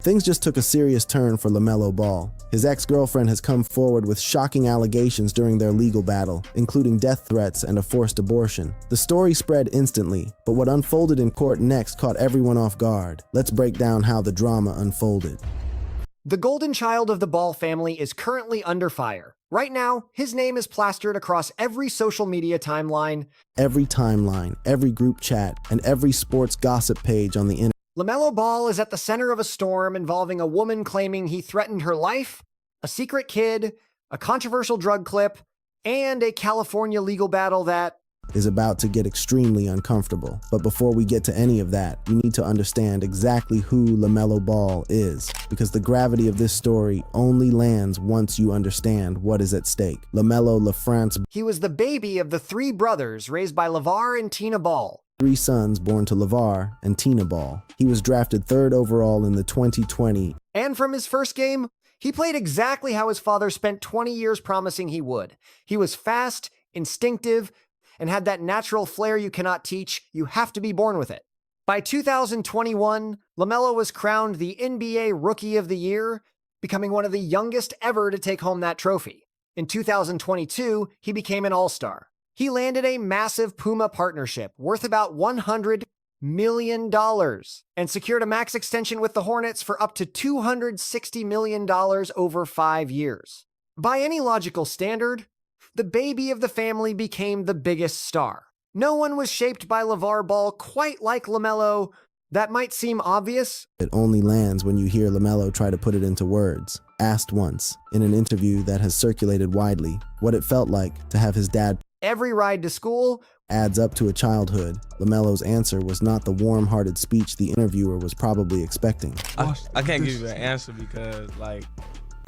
Things just took a serious turn for LaMelo Ball. His ex-girlfriend has come forward with shocking allegations during their legal battle, including death threats and a forced abortion. The story spread instantly, but what unfolded in court next caught everyone off guard. Let's break down how the drama unfolded. The golden child of the Ball family is currently under fire. Right now, his name is plastered across every social media timeline, every group chat, and every sports gossip page on the internet. LaMelo Ball is at the center of a storm involving a woman claiming he threatened her life, a secret kid, a controversial drug clip, and a California legal battle that is about to get extremely uncomfortable. But before we get to any of that, you need to understand exactly who LaMelo Ball is, because the gravity of this story only lands once you understand what is at stake. LaMelo LaFrance. He was the baby of the three brothers raised by LeVar and Tina Ball. 3 sons born to LeVar and Tina Ball. He was drafted 3rd overall in the 2020. And from his first game, he played exactly how his father spent 20 years promising he would. He was fast, instinctive, and had that natural flair you cannot teach. You have to be born with it. By 2021, LaMelo was crowned the NBA Rookie of the Year, becoming one of the youngest ever to take home that trophy. In 2022, he became an All-Star. He landed a massive Puma partnership worth about $100 million and secured a max extension with the Hornets for up to $260 million over 5 years. By any logical standard, the baby of the family became the biggest star. No one was shaped by LeVar Ball quite like LaMelo. That might seem obvious. It only lands when you hear LaMelo try to put it into words. Asked once, in an interview that has circulated widely, what it felt like to have his dad every ride to school adds up to a childhood. LaMelo's answer was not the warm-hearted speech the interviewer was probably expecting. I can't give you an answer because, like,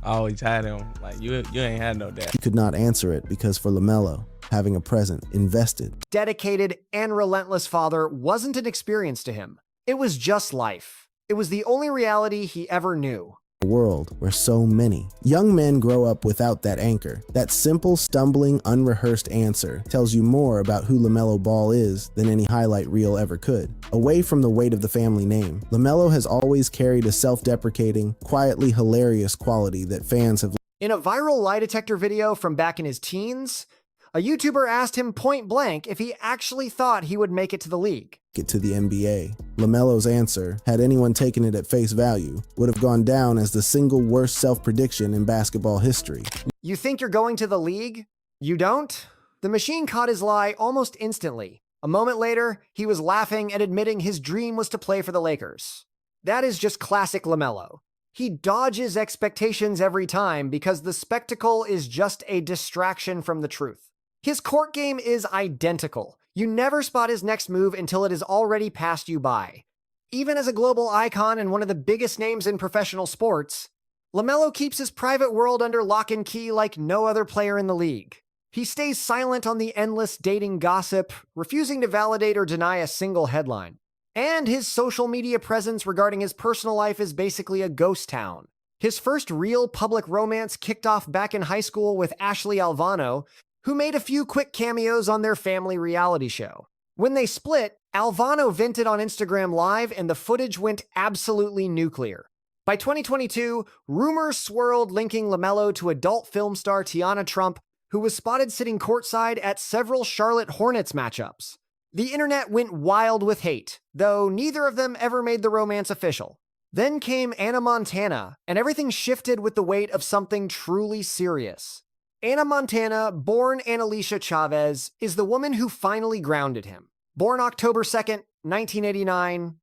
I always had him. Like, you ain't had no dad. He could not answer it because for LaMelo, having a present, invested, dedicated, and relentless father wasn't an experience to him. It was just life. It was the only reality he ever knew. A world where so many young men grow up without that anchor. That simple, stumbling, unrehearsed answer tells you more about who LaMelo Ball is than any highlight reel ever could. Away from the weight of the family name, LaMelo has always carried a self-deprecating, quietly hilarious quality that fans have. In a viral lie detector video from back in his teens, a YouTuber asked him point blank if he actually thought he would make it to the league. Get to the NBA. LaMelo's answer, had anyone taken it at face value, would have gone down as the single worst self-prediction in basketball history. You think you're going to the league? You don't? The machine caught his lie almost instantly. A moment later, he was laughing and admitting his dream was to play for the Lakers. That is just classic LaMelo. He dodges expectations every time because the spectacle is just a distraction from the truth. His court game is identical. You never spot his next move until it is already passed you by. Even as a global icon and one of the biggest names in professional sports, LaMelo keeps his private world under lock and key like no other player in the league. He stays silent on the endless dating gossip, refusing to validate or deny a single headline. And his social media presence regarding his personal life is basically a ghost town. His first real public romance kicked off back in high school with Ashley Alvano, who made a few quick cameos on their family reality show. When they split, Alvano vented on Instagram Live and the footage went absolutely nuclear. By 2022, rumors swirled linking LaMelo to adult film star Tiana Trump, who was spotted sitting courtside at several Charlotte Hornets matchups. The internet went wild with hate, though neither of them ever made the romance official. Then came Anna Montana, and everything shifted with the weight of something truly serious. Anna Montana, born Annalisa Chavez, is the woman who finally grounded him. Born October 2nd, 1989,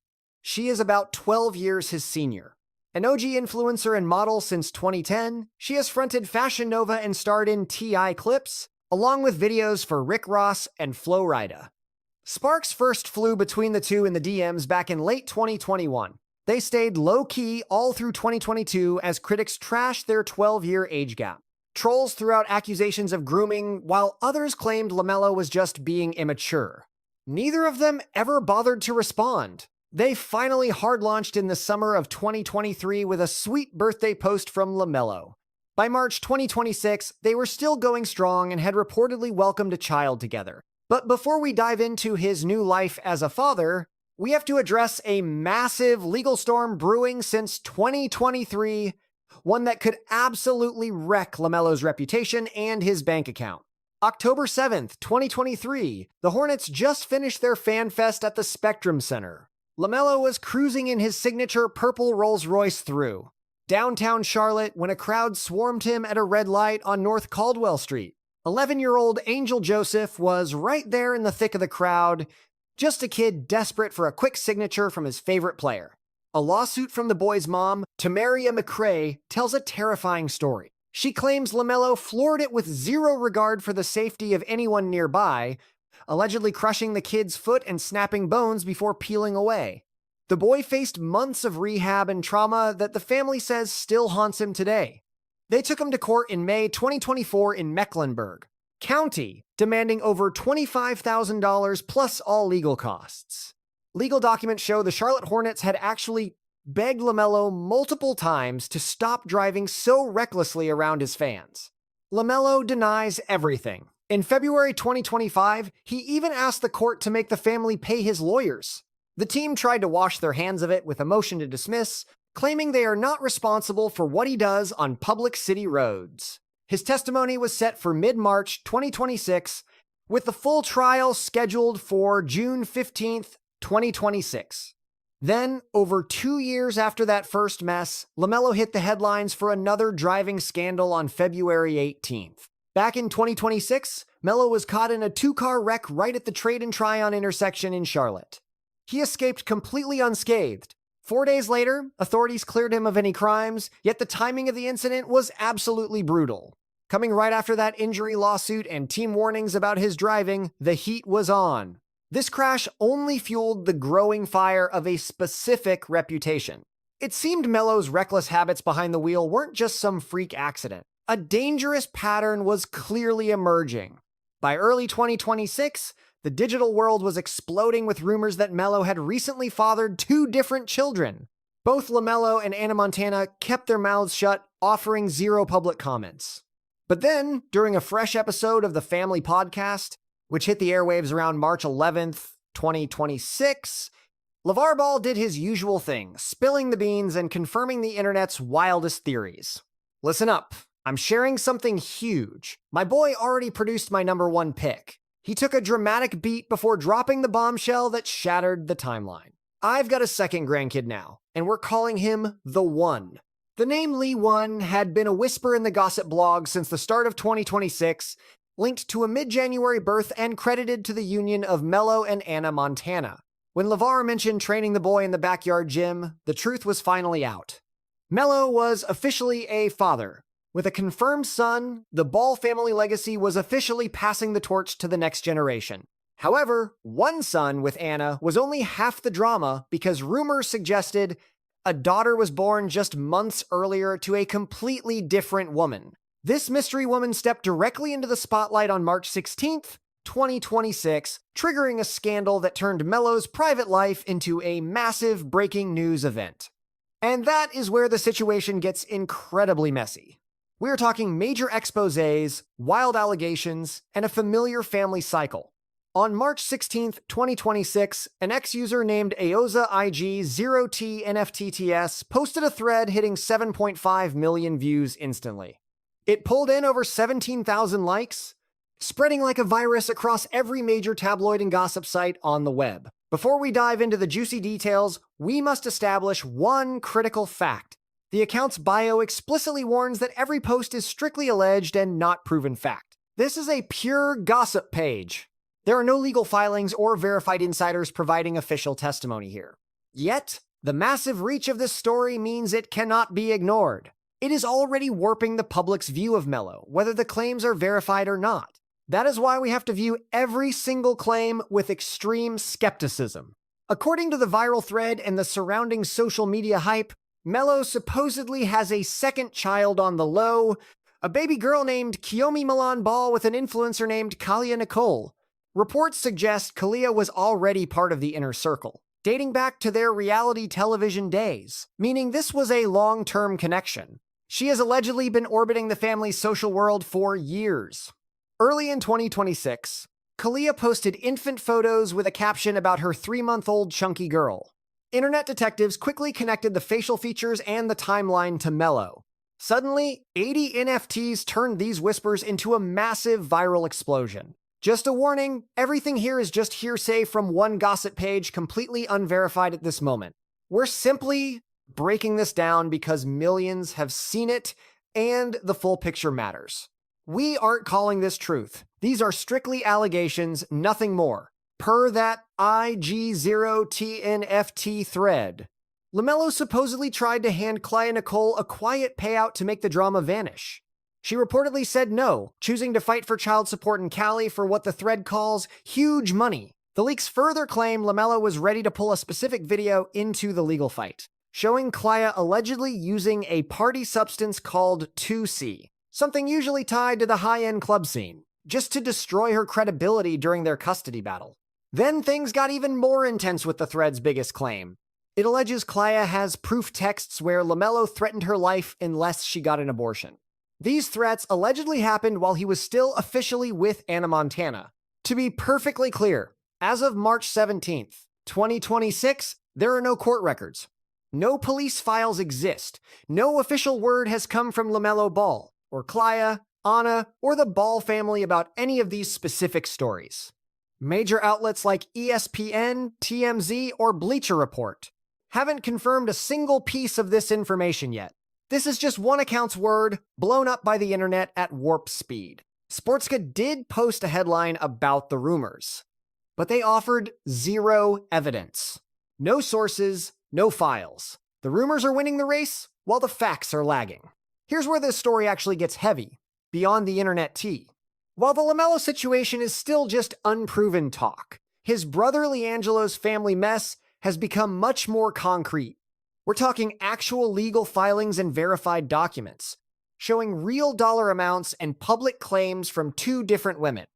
she is about 12 years his senior. An OG influencer and model since 2010, she has fronted Fashion Nova and starred in T.I. clips, along with videos for Rick Ross and Flo Rida. Sparks first flew between the two in the DMs back in late 2021. They stayed low-key all through 2022 as critics trashed their 12-year age gap. Trolls threw out accusations of grooming, while others claimed LaMelo was just being immature. Neither of them ever bothered to respond. They finally hard-launched in the summer of 2023 with a sweet birthday post from LaMelo. By March 2026, they were still going strong and had reportedly welcomed a child together. But before we dive into his new life as a father, we have to address a massive legal storm brewing since 2023, one that could absolutely wreck LaMelo's reputation and his bank account. October 7th, 2023, the Hornets just finished their fan fest at the Spectrum Center. LaMelo was cruising in his signature purple Rolls-Royce through downtown Charlotte when a crowd swarmed him at a red light on North Caldwell Street. 11-year-old Angel Joseph was right there in the thick of the crowd, just a kid desperate for a quick signature from his favorite player. A lawsuit from the boy's mom, Tamaria McCrae, tells a terrifying story. She claims LaMelo floored it with zero regard for the safety of anyone nearby, allegedly crushing the kid's foot and snapping bones before peeling away. The boy faced months of rehab and trauma that the family says still haunts him today. They took him to court in May 2024 in Mecklenburg County, demanding over $25,000 plus all legal costs. Legal documents show the Charlotte Hornets had actually begged LaMelo multiple times to stop driving so recklessly around his fans. LaMelo denies everything. In February 2025, he even asked the court to make the family pay his lawyers. The team tried to wash their hands of it with a motion to dismiss, claiming they are not responsible for what he does on public city roads. His testimony was set for mid-March 2026, with the full trial scheduled for June 15th, 2026. Then, over 2 years after that first mess, LaMelo hit the headlines for another driving scandal on February 18th. Back in 2026, Melo was caught in a two-car wreck right at the Trade and Tryon intersection in Charlotte. He escaped completely unscathed. 4 days later, authorities cleared him of any crimes, yet the timing of the incident was absolutely brutal. Coming right after that injury lawsuit and team warnings about his driving, the heat was on. This crash only fueled the growing fire of a specific reputation. It seemed Melo's reckless habits behind the wheel weren't just some freak accident. A dangerous pattern was clearly emerging. By early 2026, the digital world was exploding with rumors that Melo had recently fathered 2 different children. Both LaMelo and Anna Montana kept their mouths shut, offering zero public comments. But then, during a fresh episode of the Family Podcast, which hit the airwaves around March 11th, 2026, LeVar Ball did his usual thing, spilling the beans and confirming the internet's wildest theories. Listen up, I'm sharing something huge. My boy already produced my #1 pick. He took a dramatic beat before dropping the bombshell that shattered the timeline. I've got a second grandkid now, and we're calling him The One. The name Lee One had been a whisper in the gossip blog since the start of 2026, linked to a mid-January birth and credited to the union of Melo and Anna Montana. When LeVar mentioned training the boy in the backyard gym, the truth was finally out. Melo was officially a father. With a confirmed son, the Ball family legacy was officially passing the torch to the next generation. However, one son with Anna was only half the drama because rumors suggested a daughter was born just months earlier to a completely different woman. This mystery woman stepped directly into the spotlight on March 16th, 2026, triggering a scandal that turned Melo's private life into a massive breaking news event. And that is where the situation gets incredibly messy. We are talking major exposés, wild allegations, and a familiar family cycle. On March 16th, 2026, an ex-user named AozaIG0TNFTTS posted a thread hitting 7.5 million views instantly. It pulled in over 17,000 likes, spreading like a virus across every major tabloid and gossip site on the web. Before we dive into the juicy details, we must establish one critical fact. The account's bio explicitly warns that every post is strictly alleged and not proven fact. This is a pure gossip page. There are no legal filings or verified insiders providing official testimony here. Yet, the massive reach of this story means it cannot be ignored. It is already warping the public's view of Melo, whether the claims are verified or not. That is why we have to view every single claim with extreme skepticism. According to the viral thread and the surrounding social media hype, Melo supposedly has a second child on the low, a baby girl named Kiyomi Milan Ball with an influencer named Kalia Nicole. Reports suggest Kalia was already part of the inner circle, dating back to their reality television days, meaning this was a long-term connection. She has allegedly been orbiting the family's social world for years. Early in 2026, Kalia posted infant photos with a caption about her 3-month-old chunky girl. Internet detectives quickly connected the facial features and the timeline to Melo. Suddenly, 80 NFTs turned these whispers into a massive viral explosion. Just a warning, everything here is just hearsay from one gossip page, completely unverified at this moment. We're simply breaking this down because millions have seen it, and the full picture matters. We aren't calling this truth. These are strictly allegations, nothing more. Per that IG0TNFT thread. LaMelo supposedly tried to hand Clay Nicole a quiet payout to make the drama vanish. She reportedly said no, choosing to fight for child support in Cali for what the thread calls huge money. The leaks further claim LaMelo was ready to pull a specific video into the legal fight, showing Clay allegedly using a party substance called 2C, something usually tied to the high-end club scene, just to destroy her credibility during their custody battle. Then things got even more intense with the thread's biggest claim. It alleges Clay has proof texts where LaMelo threatened her life unless she got an abortion. These threats allegedly happened while he was still officially with Anna Montana. To be perfectly clear, as of March 17th, 2026, there are no court records. No police files exist. No official word has come from LaMelo Ball, or Clay, Anna, or the Ball family about any of these specific stories. Major outlets like ESPN, TMZ, or Bleacher Report haven't confirmed a single piece of this information yet. This is just one account's word, blown up by the internet at warp speed. Sportska did post a headline about the rumors, but they offered zero evidence. No sources, no files. The rumors are winning the race, while the facts are lagging. Here's where this story actually gets heavy, beyond the internet tea. While the LaMelo situation is still just unproven talk, his brother LiAngelo's family mess has become much more concrete. We're talking actual legal filings and verified documents, showing real dollar amounts and public claims from two different women.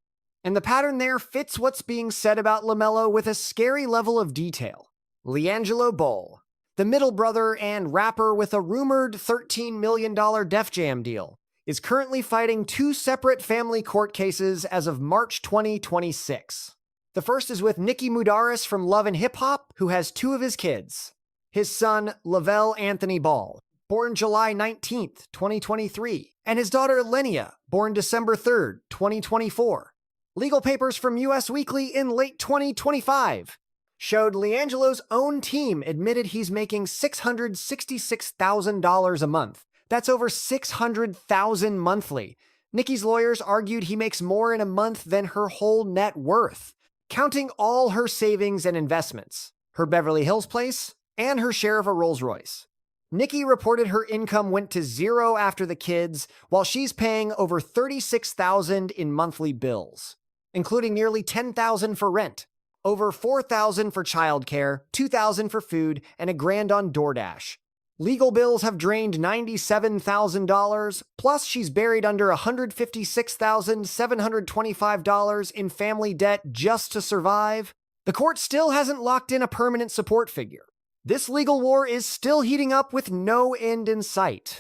And the pattern there fits what's being said about LaMelo with a scary level of detail. LiAngelo Ball, the middle brother and rapper with a rumored $13 million Def Jam deal, is currently fighting two separate family court cases as of March 2026. The first is with Nicki Mudaris from Love and Hip Hop, who has two of his kids. His son, Lavelle Anthony Ball, born July 19th, 2023, and his daughter Lenia, born December 3rd, 2024. Legal papers from US Weekly in late 2025 showed LiAngelo's own team admitted he's making $666,000 a month. That's over $600,000 monthly. Nicki's lawyers argued he makes more in a month than her whole net worth, counting all her savings and investments, her Beverly Hills place, and her share of a Rolls-Royce. Nicki reported her income went to zero after the kids, while she's paying over $36,000 in monthly bills, including nearly $10,000 for rent, over $4,000 for childcare, $2,000 for food, and $1,000 on DoorDash. Legal bills have drained $97,000, plus she's buried under $156,725 in family debt just to survive. The court still hasn't locked in a permanent support figure. This legal war is still heating up with no end in sight.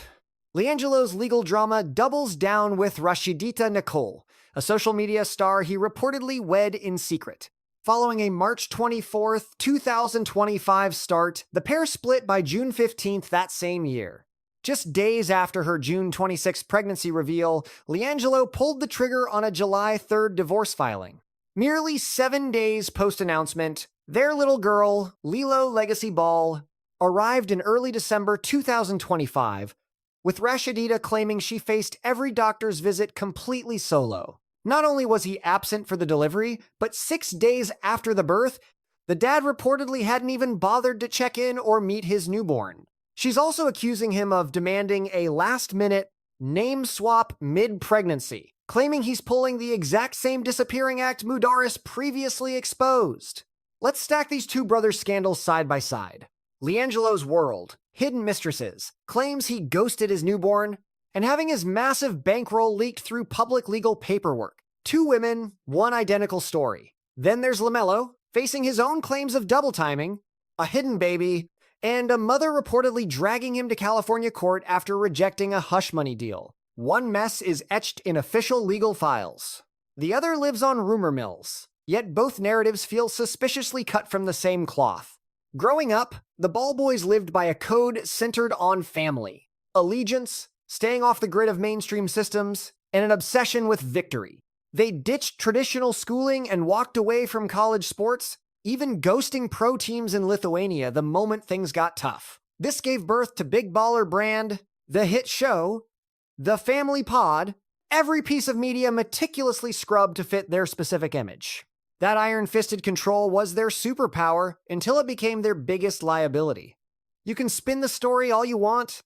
LiAngelo's legal drama doubles down with Rashidita Nicole, a social media star he reportedly wed in secret. Following a March 24th, 2025 start, the pair split by June 15th that same year. Just days after her June 26th pregnancy reveal, LiAngelo pulled the trigger on a July 3rd divorce filing. Merely 7 days post-announcement, their little girl, Lilo Legacy Ball, arrived in early December 2025, with Rashidita claiming she faced every doctor's visit completely solo. Not only was he absent for the delivery, but 6 days after the birth, the dad reportedly hadn't even bothered to check in or meet his newborn. She's also accusing him of demanding a last-minute name swap mid-pregnancy, claiming he's pulling the exact same disappearing act Mudaris previously exposed. Let's stack these two brothers' scandals side by side. LiAngelo's world, hidden mistresses, claims he ghosted his newborn, and having his massive bankroll leaked through public legal paperwork. Two women, one identical story. Then there's LaMelo, facing his own claims of double timing, a hidden baby, and a mother reportedly dragging him to California court after rejecting a hush money deal. One mess is etched in official legal files. The other lives on rumor mills, yet both narratives feel suspiciously cut from the same cloth. Growing up, the Ball boys lived by a code centered on family, allegiance, staying off the grid of mainstream systems, and an obsession with victory. They ditched traditional schooling and walked away from college sports, even ghosting pro teams in Lithuania the moment things got tough. This gave birth to Big Baller Brand, the hit show, the Family Pod, every piece of media meticulously scrubbed to fit their specific image. That iron-fisted control was their superpower until it became their biggest liability. You can spin the story all you want,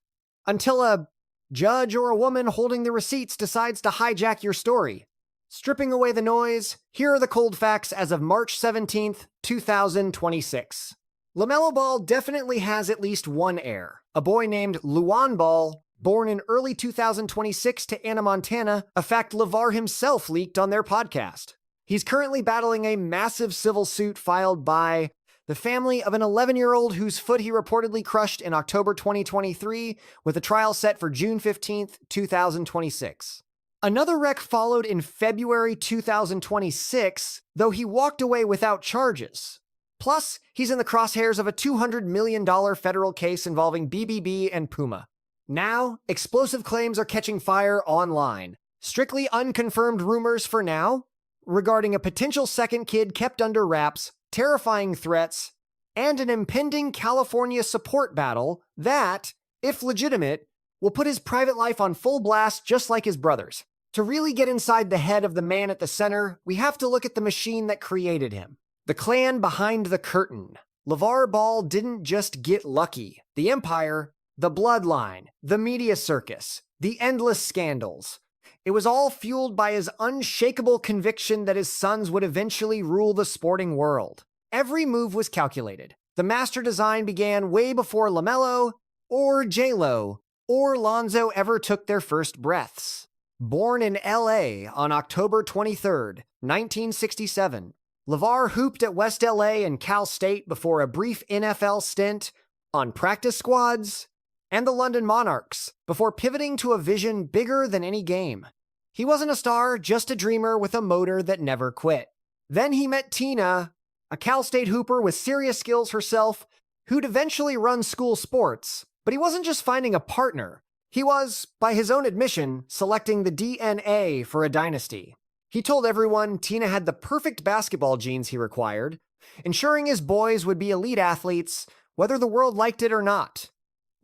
until a judge or a woman holding the receipts decides to hijack your story. Stripping away the noise, here are the cold facts as of March 17th, 2026. LaMelo Ball definitely has at least one heir, a boy named LaMelo Ball, born in early 2026 to Anna, Montana, a fact LeVar himself leaked on their podcast. He's currently battling a massive civil suit filed by the family of an 11-year-old whose foot he reportedly crushed in October 2023, with a trial set for June 15th, 2026. Another wreck followed in February 2026, though he walked away without charges. Plus, he's in the crosshairs of a $200 million federal case involving BBB and Puma. Now, explosive claims are catching fire online. Strictly unconfirmed rumors for now, regarding a potential second kid kept under wraps, terrifying threats, and an impending California support battle that, if legitimate, will put his private life on full blast just like his brother's. To really get inside the head of the man at the center, we have to look at the machine that created him. The clan behind the curtain. LeVar Ball didn't just get lucky. The empire, the bloodline, the media circus, the endless scandals. It was all fueled by his unshakable conviction that his sons would eventually rule the sporting world. Every move was calculated. The master design began way before LaMelo, or J-Lo, or Lonzo ever took their first breaths. Born in LA on October 23rd, 1967, LeVar hooped at West LA and Cal State before a brief NFL stint on practice squads and the London Monarchs before pivoting to a vision bigger than any game. He wasn't a star, just a dreamer with a motor that never quit. Then he met Tina, a Cal State hooper with serious skills herself, who'd eventually run school sports. But he wasn't just finding a partner. He was, by his own admission, selecting the DNA for a dynasty. He told everyone Tina had the perfect basketball genes he required, ensuring his boys would be elite athletes, whether the world liked it or not.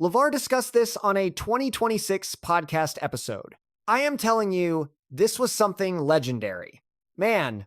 LeVar discussed this on a 2026 podcast episode. I am telling you, this was something legendary. Man,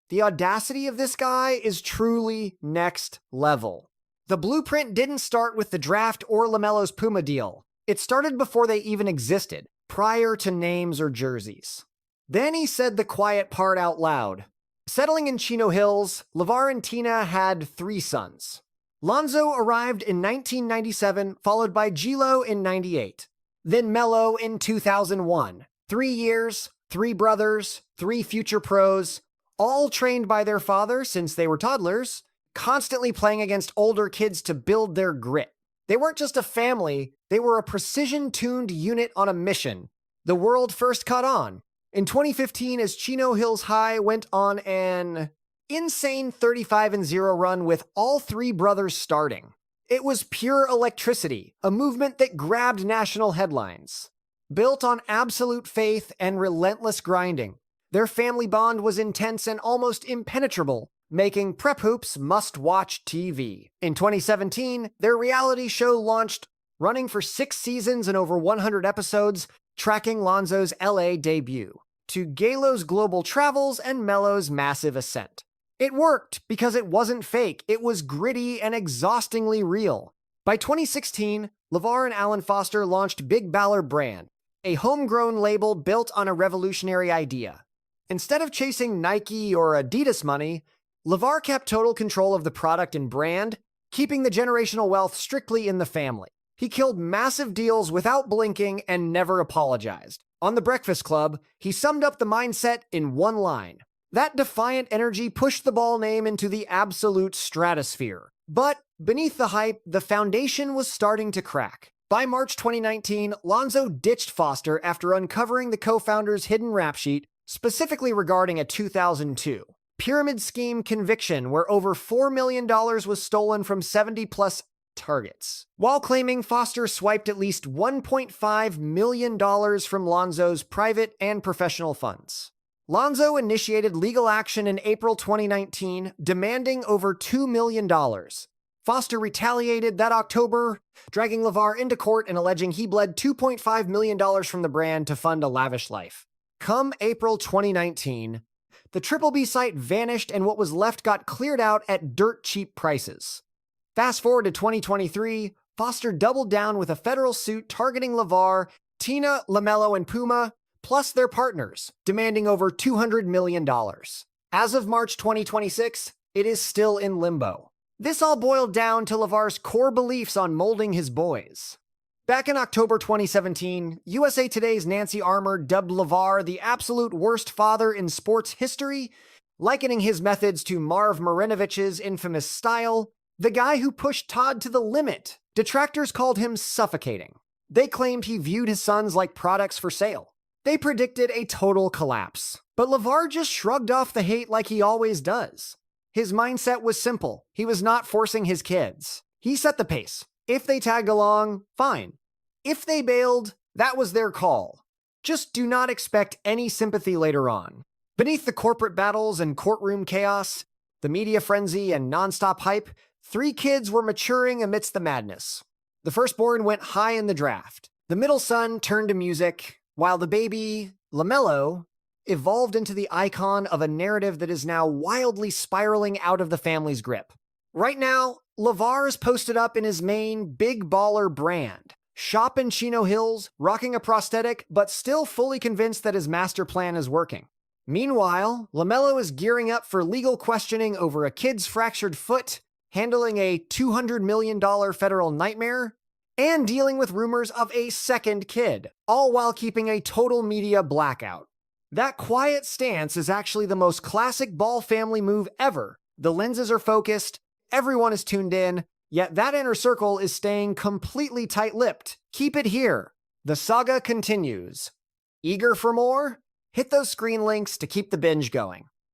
the audacity of this guy is truly next level. The blueprint didn't start with the draft or LaMelo's Puma deal. It started before they even existed, prior to names or jerseys. Then he said the quiet part out loud. Settling in Chino Hills, LeVar and Tina had 3 sons. Lonzo arrived in 1997, followed by Gilo in 98. Then Melo in 2001. 3 years, 3 brothers, 3 future pros, all trained by their father since they were toddlers, constantly playing against older kids to build their grit. They weren't just a family, they were a precision-tuned unit on a mission. The world first caught on. In 2015, as Chino Hills High went on an insane 35-0 run with all 3 brothers starting. It was pure electricity, a movement that grabbed national headlines. Built on absolute faith and relentless grinding, their family bond was intense and almost impenetrable, making prep hoops must-watch TV. In 2017, their reality show launched, running for 6 seasons and over 100 episodes, tracking Lonzo's LA debut, to Galo's global travels and Melo's massive ascent. It worked because it wasn't fake, it was gritty and exhaustingly real. By 2016, LeVar and Alan Foster launched Big Baller Brand, a homegrown label built on a revolutionary idea. Instead of chasing Nike or Adidas money, LeVar kept total control of the product and brand, keeping the generational wealth strictly in the family. He killed massive deals without blinking and never apologized. On The Breakfast Club, he summed up the mindset in one line. That defiant energy pushed the Ball name into the absolute stratosphere. But beneath the hype, the foundation was starting to crack. By March 2019, Lonzo ditched Foster after uncovering the co-founder's hidden rap sheet, specifically regarding a 2002 pyramid scheme conviction where over $4 million was stolen from 70-plus targets, while claiming Foster swiped at least $1.5 million from Lonzo's private and professional funds. Lonzo initiated legal action in April 2019, demanding over $2 million. Foster retaliated that October, dragging LeVar into court and alleging he bled $2.5 million from the brand to fund a lavish life. Come April 2019, the Triple B site vanished and what was left got cleared out at dirt cheap prices. Fast forward to 2023, Foster doubled down with a federal suit targeting LeVar, Tina, LaMelo, and Puma, plus their partners, demanding over $200 million. As of March 2026, it is still in limbo. This all boiled down to LeVar's core beliefs on molding his boys. Back in October 2017, USA Today's Nancy Armour dubbed LeVar the absolute worst father in sports history, likening his methods to Marv Marinovich's infamous style, the guy who pushed Todd to the limit. Detractors called him suffocating. They claimed he viewed his sons like products for sale. They predicted a total collapse. But LeVar just shrugged off the hate like he always does. His mindset was simple. He was not forcing his kids. He set the pace. If they tagged along, fine. If they bailed, that was their call. Just do not expect any sympathy later on. Beneath the corporate battles and courtroom chaos, the media frenzy and nonstop hype, 3 kids were maturing amidst the madness. The firstborn went high in the draft. The middle son turned to music, while the baby, LaMelo, evolved into the icon of a narrative that is now wildly spiraling out of the family's grip. Right now, LeVar is posted up in his main big baller brand, shop in Chino Hills, rocking a prosthetic, but still fully convinced that his master plan is working. Meanwhile, LaMelo is gearing up for legal questioning over a kid's fractured foot, handling a $200 million federal nightmare, and dealing with rumors of a second kid, all while keeping a total media blackout. That quiet stance is actually the most classic Ball family move ever. The lenses are focused, everyone is tuned in, yet that inner circle is staying completely tight-lipped. Keep it here. The saga continues. Eager for more? Hit those screen links to keep the binge going.